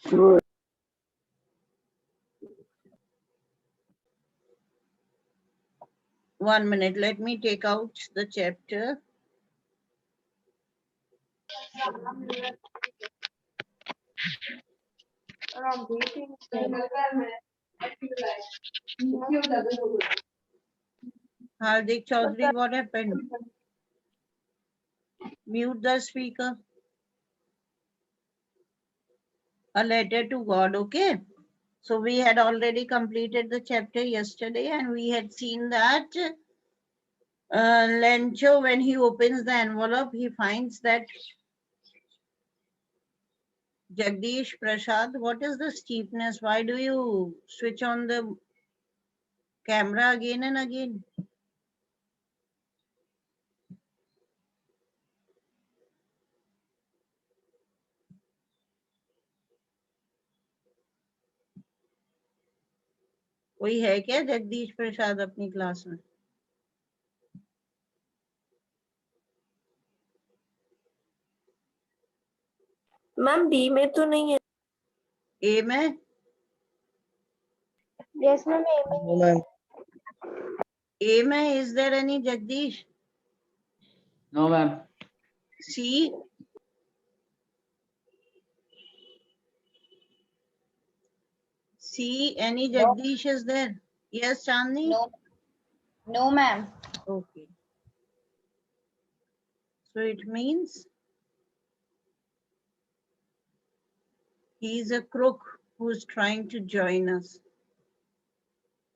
1 minute, let me take out the chapter. Hardik Chaudhary, what happened? Mute the speaker. A letter to God, okay? So we had already completed the chapter yesterday and we had seen that Lencho, when he opens the envelope, he finds that Jagdish Prasad, what is the steepness? Why do you switch on the camera again and again? कोई है क्या जगदीश प्रसाद अपनी class में? Ma'am B में तो नहीं है। ए में? यस मैम ए में नहीं है। A में is there any Jagdish? No, ma'am. C? C, any Jagdish is there? Yes, Chandni? No. No, ma'am. Okay. So it means he is a crook who's trying to join us.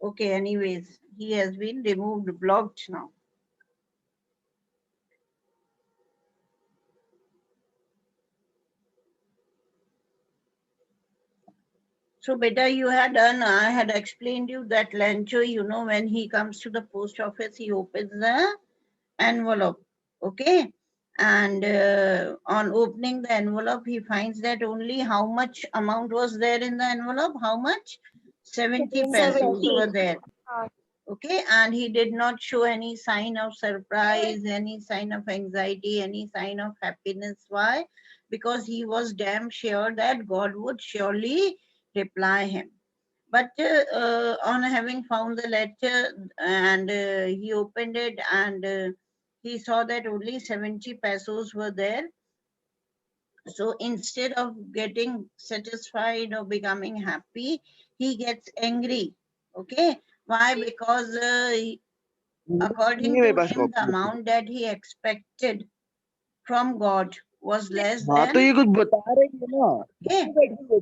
Okay, anyways, he has been removed, blocked now. So beta, you had done, I had explained you that Lancho, you know, when he comes to the post office, he opens the envelope, okay? And on opening the envelope, he finds that only how much amount was there in the envelope? How much? 70 pesos were there. Okay, and he did not show any sign of surprise, any sign of anxiety, any sign of happiness. Why? Because he was damn sure that God would surely reply him. But on having found the letter and he opened it and he saw that only 70 pesos were there. So instead of getting satisfied or becoming happy, he gets angry. Okay. Why? Because according to him, the amount that he expected from God was less than. Okay,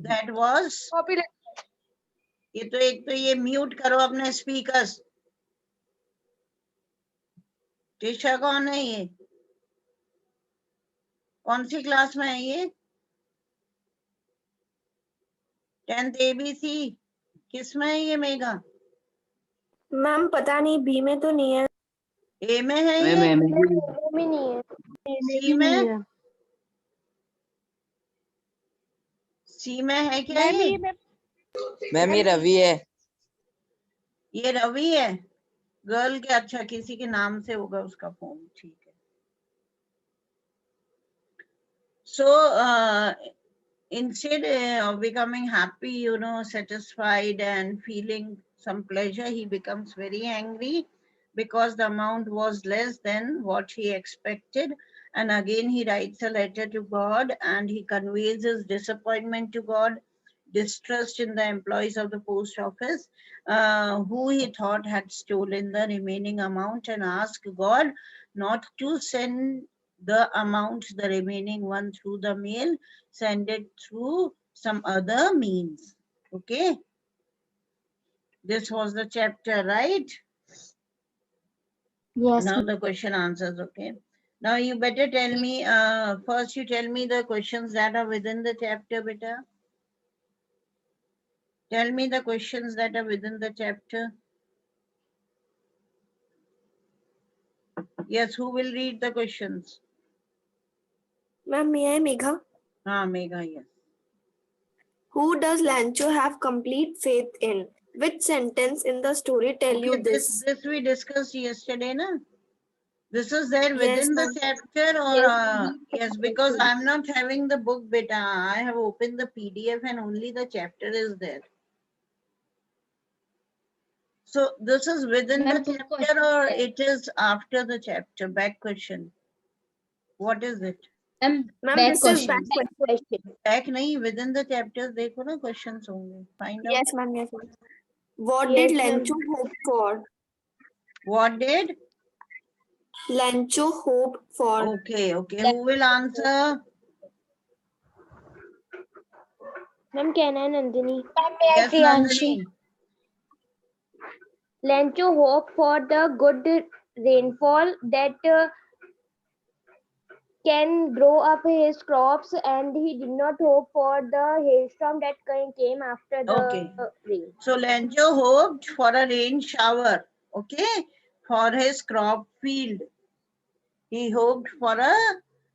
that was. ये mute करो अपने speakers. Trisha कौन है ये? कौन सी class में है ये? 10th ABC किस में है ये मेगा? मैम पता नहीं बी में तो नहीं है। ए में है ये? ए में नहीं है। सी में? सी में है क्या ये? मैम ये रवि है। ये रवि है? गर्ल के? अच्छा, किसी के नाम से होगा उसका फोन. ठीक है. So instead of becoming happy, you know, satisfied and feeling some pleasure, he becomes very angry because the amount was less than what he expected. And again, he writes a letter to God and he conveys his disappointment to God, distrust in the employees of the post office, who he thought had stolen the remaining amount, and asked God not to send the amount, the remaining one, through the mail, send it through some other means. Okay. This was the chapter, right? Yes. Now the question answers, okay. Now you better tell me, first you tell me the questions that are within the chapter, beta. Tell me the questions that are within the chapter. Yes, who will read the questions? Ma'am may I Megha? Ah, Megha, yes. Who does Lancho have complete faith in? Which sentence in the story tell you Okay, this? this we discussed yesterday, na? This is there within the ma'am. chapter or yes, because I'm not having the book, beta. I have opened the PDF and only the chapter is there. So this is within the chapter or it is after the chapter? Back question. What is it? Ma'am, this is back question. Back nahi, within the chapters देखो ना questions होंगे. Find out. Yes, ma'am. Yes, ma'am. What did Lencho hope for? What did? Lencho hope for. Okay, okay. Who will answer? Ma'am, can I, Nandini? Yes, Nandini. Lencho hoped for the good rainfall that can grow up his crops, and he did not hope for the hailstorm that came after the Okay. rain. So Lencho hoped for a rain shower, okay, for his crop field. He hoped for a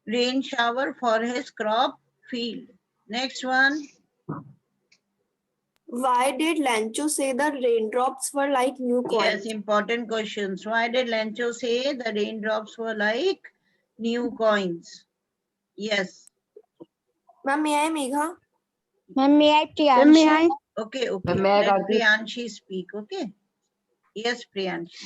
rain shower for his crop field. Next one. Why did Lencho say the raindrops were like new coins? Yes, important questions. Why did Lencho say the raindrops were like new coins? Yes. Ma'am, may I, Megha? Ma'am, may I, Priyanshi? Okay, okay. May I, Let Karthik? Priyanshi speak, okay? Yes, Priyanshi.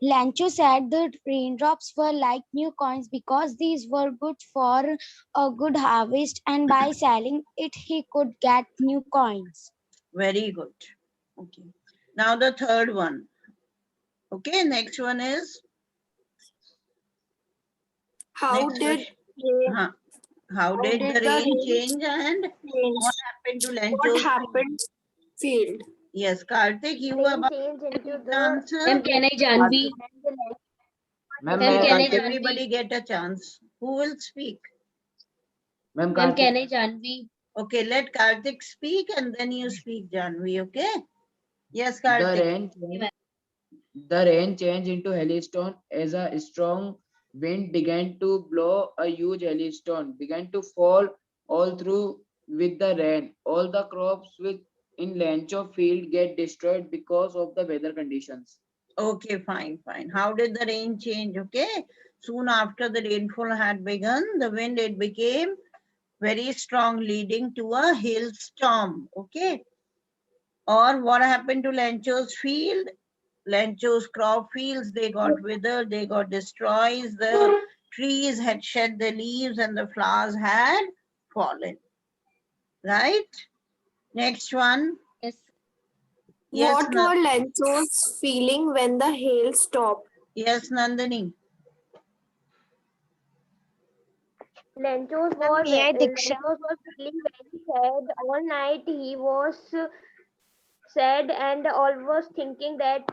Lancho said the raindrops were like new coins because these were good for a good harvest, and by selling it, he could get new coins. Very good. Okay. Now the third one. Okay, next one is How next did question. How did the rain change and what happened to what Lencho's happened field? Yes, Karthik, you were about Change into to answer. can I, Janvi? Ma'am, Ma'am, can I, Let Janvi? everybody get a chance. Who will speak? Ma'am, Ma'am, Karthik. can I, Janvi? Okay, let Karthik speak and then you speak, Janvi, okay? Yes, The Karthik. rain changed into hailstone as a strong wind began to blow. A huge hailstone began to fall all through with the rain. All the crops in Lancho field get destroyed because of the weather conditions. Okay, fine, fine. How did the rain change? Okay, soon after the rainfall had begun, the wind it became very strong, leading to a hailstorm. Okay. Or what happened to Lencho's field? Lencho's crop fields, they got withered, they got destroyed, the trees had shed their leaves and the flowers had fallen. Right? Next one. Yes. Yes, What were Lencho's feeling when the hail stopped? Yes, Nandini. Lencho's was feeling very sad. All night he was sad and always thinking that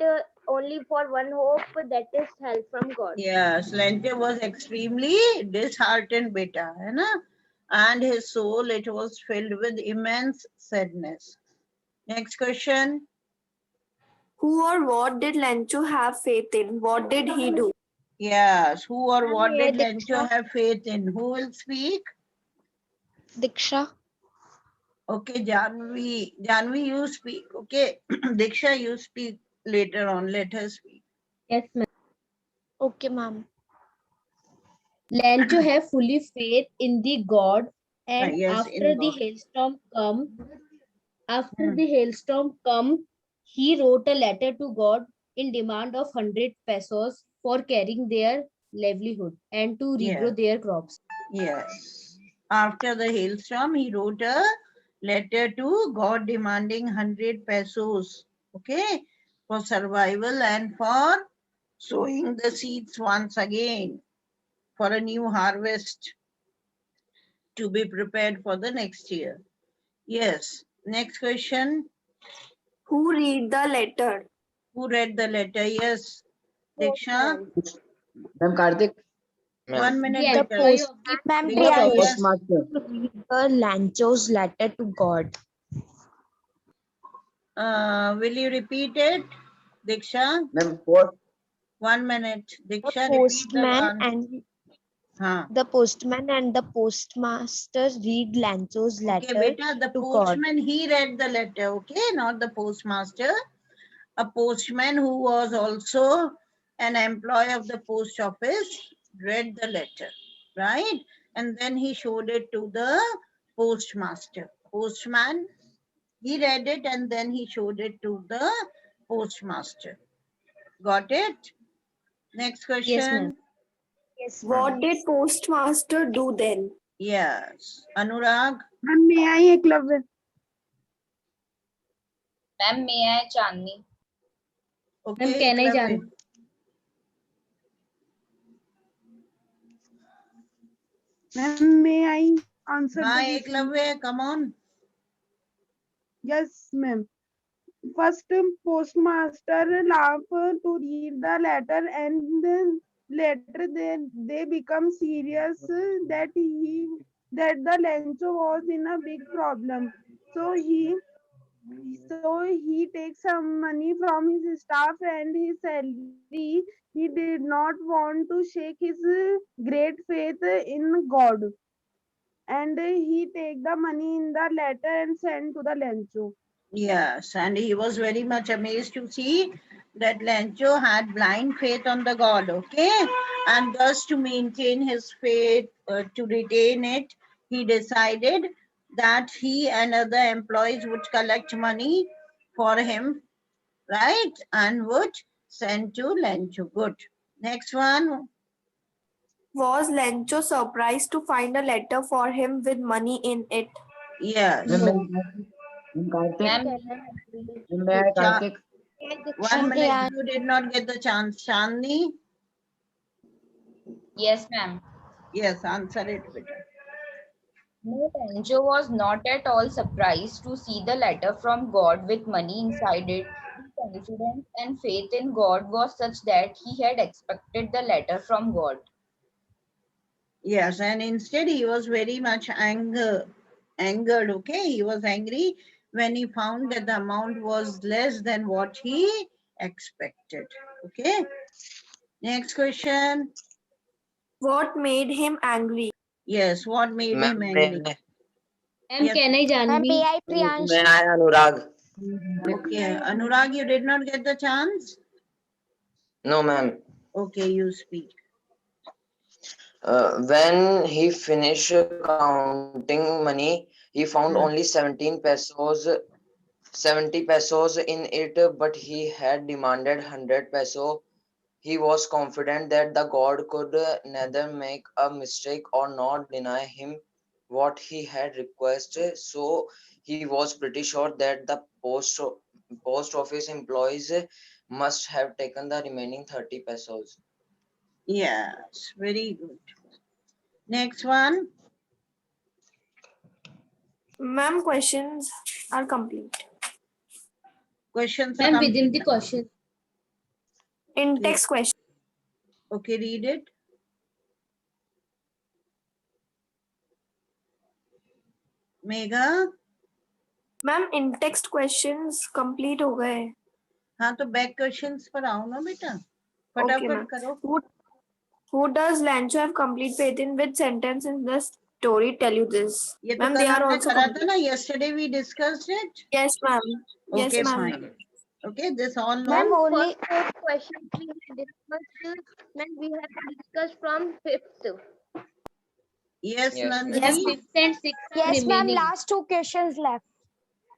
only for one hope, that is help from God. Yes, Lencho was extremely disheartened, beta, hai na? And his soul, it was filled with immense sadness. Next question. Who or what did Lencho have faith in? What did he do? Yes, who or what May I, did Lencho have faith in? Who will speak? Diksha. Okay, Janvi, you speak. Okay, Diksha, you speak later on. Let her speak. Yes, ma'am. Okay, ma'am. Lencho have fully faith in the God, and Yes, in after the God. hailstorm come, Hmm. he wrote a letter to God in demand of 100 pesos for carrying their livelihood and to regrow their crops. Yes. After the hailstorm, he wrote a letter to God demanding 100 pesos, okay, for survival and for sowing the seeds once again for a new harvest to be prepared for the next year. Yes. Next question. Who read the letter? Who read the letter? Yes. Diksha. Ma'am, Karthik. 1 minute. The beta. post, Ma'am, Diksha, Priyanshi. yes. Postmaster. The Lancho's letter to God. Will you repeat it? Diksha? Ma'am, post. 1 minute. The Diksha, repeat the postman answer. and Huh. the postman and the postmaster read Lancho's Okay, letter beta, the to God. postman, he read the letter, okay, not the postmaster. A postman who was also an employee of the post office read the letter, right? And then he showed it to the postmaster. Postman, he read it and then he showed it to the postmaster. Got it? Next question. Yes, What did postmaster do then? Yes. Anurag. Ma'am, may I Eklavya? Ma'am, may I Chandni? Okay. can I Eklavya. Chandni? Ma'am, may I answer the Hi, question? Eklavya, come on. Yes, ma'am. First, postmaster laugh to read the letter, and then later they become serious that the Lencho was in a big problem. So he takes some money from his staff and his salary. He did not want to shake his great faith in God, and he take the money in the letter and send to the Lencho. Yes, and he was very much amazed to see that Lencho had blind faith on the God, okay? And thus to maintain his faith, to retain it, he decided that he and other employees would collect money for him, right? And would send to Lencho. Good. Next one. Was Lencho surprised to find a letter for him with money in it? Yes. Ma'am, Karthik, Ma'am, may I, Cha- Karthik? 1 minute, Priyansh. you did not get the chance. Chandni? yes, ma'am. Yes, answer it, beta. No, Rancho was not at all surprised to see the letter from God with money inside it. His confidence and faith in God was such that he had expected the letter from God. Yes, and instead he was very much angered, okay? He was angry when he found that the amount was less than what he expected, okay? Next question. What made him angry? Yes, what made him Ma'am, angry? Yes. can I Ma'am, may I Priyansh? may I Anurag? Okay, Anurag, you did not get the chance? No, ma'am. Okay, you speak. When he finished counting money, he found only 70 pesos in it, but he had demanded 100 peso. He was confident that the God could neither make a mistake or not deny him what he had requested. So he was pretty sure that the post office employees must have taken the remaining 30 pesos. Yes, very good. Next one. Ma'am, questions are complete. Questions are complete. question. In text question. Okay, read it. Megha? Ma'am, in text questions complete हो गए. हाँ तो back questions पर आओ ना बेटा Okay, फटाफट ma'am. करो Who does Lancho have complete faith in? Which sentence in the story tell you this? ये तो Ma'am, कल they are हमने also करा था complete. ना yesterday we discussed it Yes, ma'am. Yes, okay ma'am. fine okay this all know Ma'am, only First four questions we have discussed, then we have discussed from fifth. yes Yes, Nandini Yes, Fifth and sixth are yes, ma'am. remaining. Last two questions left.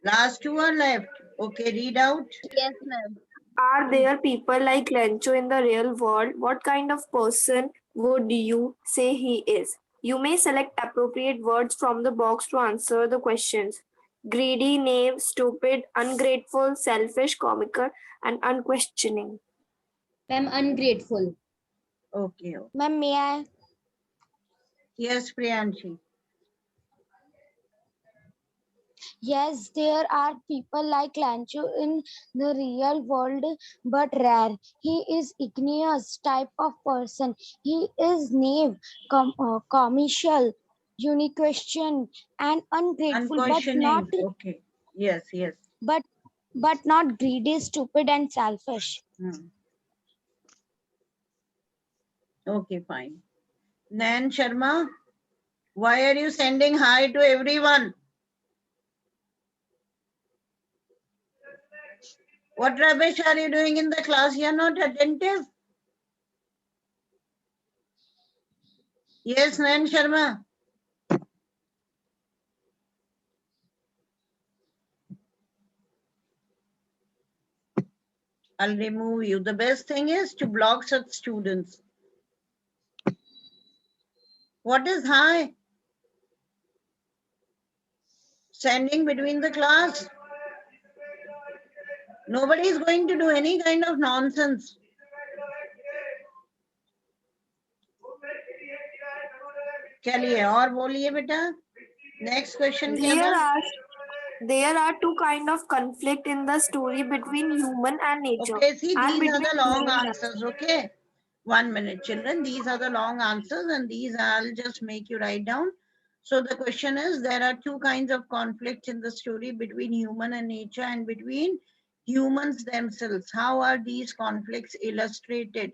last two are left okay read out Yes, ma'am. Are there people like Lencho in the real world? What kind of person would you say he is? You may select appropriate words from the box to answer the questions. Greedy, knave, stupid, ungrateful, selfish, comical, and unquestioning. Ma'am, ungrateful. okay Ma'am, may I? yes Priyanshi Yes, there are people like Lancho in the real world, but rare. He is igneous type of person. He is naive, commercial, unique question, and ungrateful, unquestioning okay yes but but not greedy, stupid, and selfish. okay fine Nan Sharma why are you sending hi to everyone what rubbish are you doing in the class? You are not attentive. Yes, Nayan Sharma. I'll remove you. The best thing is to block such students. What is hi? Standing between the class. Nobody is going to do any kind of nonsense. चलिए और बोलिए बेटा. Next question क्या था? There are two kind of conflict in the story between human and nature. Okay, see, and these are the between long human and answers, okay? 1 minute, children. These are the long answers and these I'll just make you write down. So the question is, there are two kinds of conflict in the story between human and nature and between humans themselves. How are these conflicts illustrated?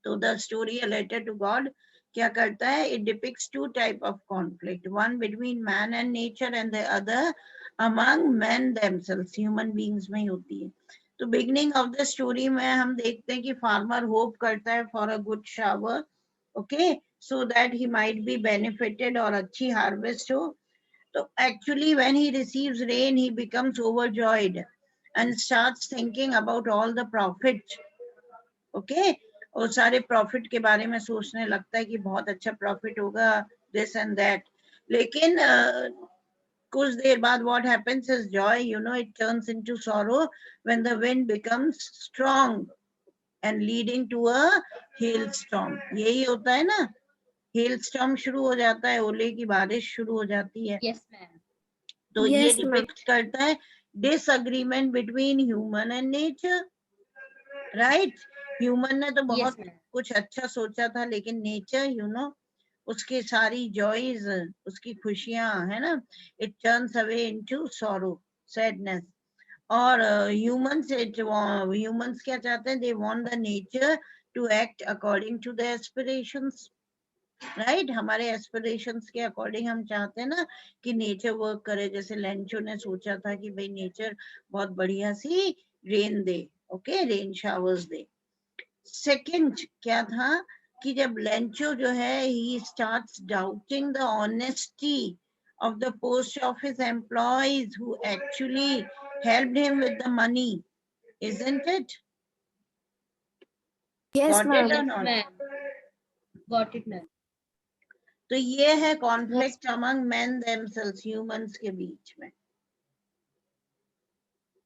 So the story, A Letter to God, क्या करता है? It depicts two type of conflict. One between man and nature and the other among men themselves. Human beings में होती है. तो beginning of the story में हम देखते हैं कि farmer hope करता है for a good shower, okay, so that he might be benefited और अच्छी harvest हो. So actually when he receives rain, he becomes overjoyed and starts thinking about all the profit, okay, और सारे profit के बारे में सोचने लगता है कि बहुत अच्छा प्रॉफिट होगा, दिस एंड दैट. लेकिन कुछ देर बाद what happens is joy, you know, it turns into sorrow when the wind becomes strong and leading to a hailstorm. यही होता है ना, hailstorm शुरू हो जाता है, ओले की बारिश शुरू हो जाती है. Yes, ma'am. तो ये डिपिक्ट करता है disagreement between human and nature, right? Human ने तो बहुत Yes, ma'am. कुछ अच्छा सोचा था, लेकिन नेचर, यू नो, उसकी सारी जॉयज, उसकी खुशियां, है ना, it turns away into sorrow, sadness. और ह्यूमंस क्या चाहते हैं? They want the nature to act according to the aspirations, right? हमारे एस्पिरेशंस के अकॉर्डिंग हम चाहते हैं ना कि नेचर वर्क करे. जैसे लेंचो ने सोचा था कि भाई नेचर बहुत बढ़िया सी रेन दे, ओके, रेन शावर्स दे. सेकंड क्या था कि जब लेंचो जो है, he starts doubting the honesty of the post office employees who actually helped him with the money, isn't it? Yes, Got ma'am. it or Yes, not? ma'am. Got it, ma'am. तो ये है conflict among men themselves, humans के बीच में,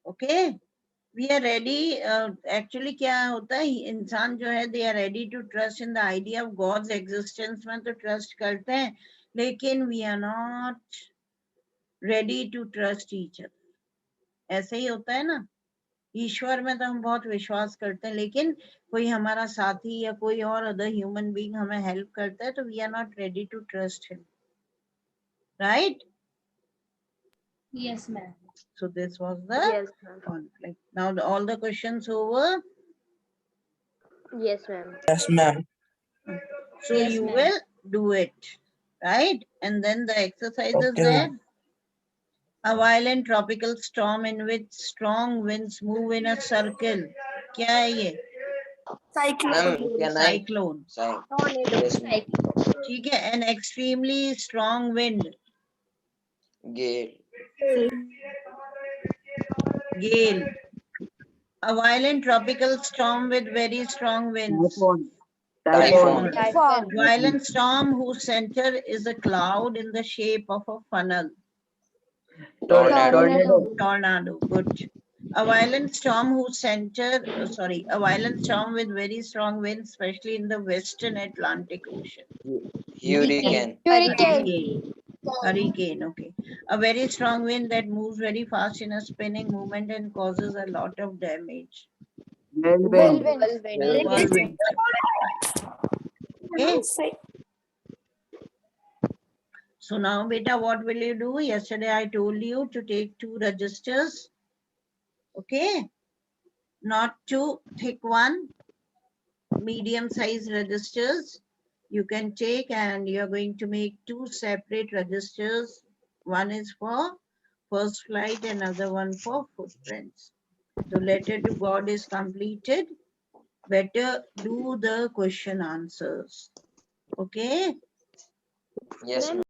okay? We are ready, actually क्या होता है, इंसान जो है, they are ready to trust in the idea of God's existence में तो trust करते हैं, लेकिन we are not ready to trust each other. ऐसे ही होता है ना, ईश्वर में तो हम बहुत विश्वास करते हैं, लेकिन कोई हमारा साथी या कोई और अदर ह्यूमन बीइंग हमें हेल्प करता है तो we are not ready to trust him, right? Yes, ma'am. So this was the Yes, ma'am. conflict. Now all the questions over. Yes, ma'am. Yes, ma'am. So Yes, you ma'am. will do it, right? And then the exercise is Okay, there. ma'am. A violent tropical storm in which strong winds move in a circle. क्या है ये? Ma'am, can I? Cyclone. Tornado. Yes, ma'am. ठीक है. An extremely strong wind. Gale. Gale. A violent tropical storm with very strong winds. Typhoon. Typhoon. Violent storm whose center is a cloud in the shape of a funnel. Tornado. Tornado. Good. A violent storm whose center, a violent storm with very strong winds, especially in the western Atlantic Ocean. Hurricane. Hurricane. Hurricane, okay. A very strong wind that moves very fast in a spinning movement and causes a lot of damage. Whirlwind. Whirlwind. Okay. So now, beta, what will you do? Yesterday I told you to take 2 registers. Okay. Not too thick one. Medium size registers. You can take and you're going to make 2 separate registers. One is for first flight, another one for footprints. So letter to God is completed. Better do the question answers. Okay. Yes, Ma'am, ma'am.